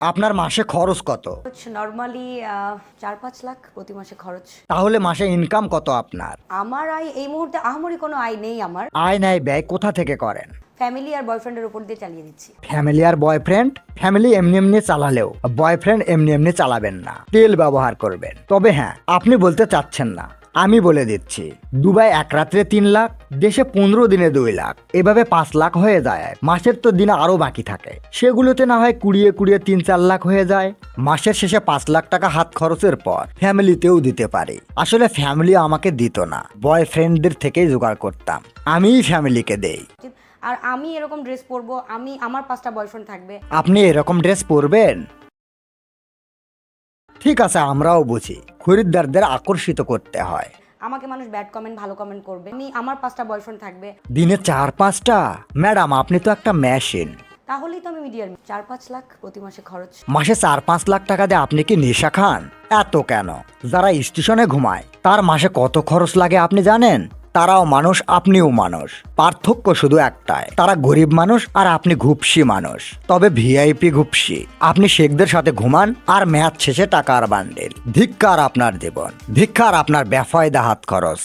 আপনার মাসে খরচ কত? নর্মালি 4-5 লাখ প্রতি মাসে খরচ। তাহলে মাসে ইনকাম কত আপনার? আমার আয় এই মুহূর্তে আহামরি কোনো আয় নেই আমার। আয় নাই ব্যয় কোথা থেকে করেন? ফ্যামিলি আর বয়ফ্রেন্ডের উপর দিয়ে চালিয়ে দিচ্ছি। ফ্যামিলি আর বয়ফ্রেন্ড, ফ্যামিলি এমনি এমনি চালালেও বয়ফ্রেন্ড এমনি এমনি চালাবেন না, তেল ব্যবহার করবেন। তবে হ্যাঁ, আপনি বলতে চাচ্ছেন না, আমি বলে দিচ্ছি। দুবাই এক রাত্রে 3 লাখ, দেশে 15 দিনে 2 লাখ, এভাবে 5 লাখ হয়ে যায়। মাসের তো দিন আরো বাকি থাকে, সেগুলোতে না হয় কুড়িয়ে কুড়িয়ে 3-4 লাখ হয়ে যায়। মাসের শেষে 5 লাখ টাকা হাত খরচের পর ফ্যামিলিতেও দিতে পারি। আসলে ফ্যামিলি আমাকে দিত না, বয়ফ্রেন্ডদের থেকেই জোগাড় করতাম, আমিই ফ্যামিলিকে দেই। আর আমি এরকম ড্রেস পরবো, আমার 5টা বয়ফ্রেন্ড থাকবে। আপনি এরকম ড্রেস পরবেন? ঠিক আছে, আমরাও বুঝি খরিদ্দারদের আকর্ষিত করতে হয়। আমাকে মানুষ ব্যাড কমেন্ট ভালো কমেন্ট করবে, আমার 5টা বয়ফ্রেন্ড থাকবে। দিনে 4-5টা? ম্যাডাম, আপনি তো একটা মেশিন। তাহলেই তো আমি মিডিয়ার। 4-5 লাখ প্রতি মাসে খরচ। মাসে 4-5 লাখ টাকা দিয়ে আপনি কি নেশা খান? এত কেন? যারা স্টেশনে ঘুমায় তার মাসে কত খরচ লাগে আপনি জানেন? তারাও মানুষ, আপনিও মানুষ, পার্থক্য শুধু একটাই, তারা গরিব মানুষ আর আপনি ঘুপসি মানুষ। তবে ভিআইপি ঘুপসি। আপনি শেখদের সাথে ঘুমান আর ম্যাচ শেষে টাকার বান্ডেল। ধিক্কার আপনার জীবন, ধিক্কার আপনার বেফায়দা হাত খরচ।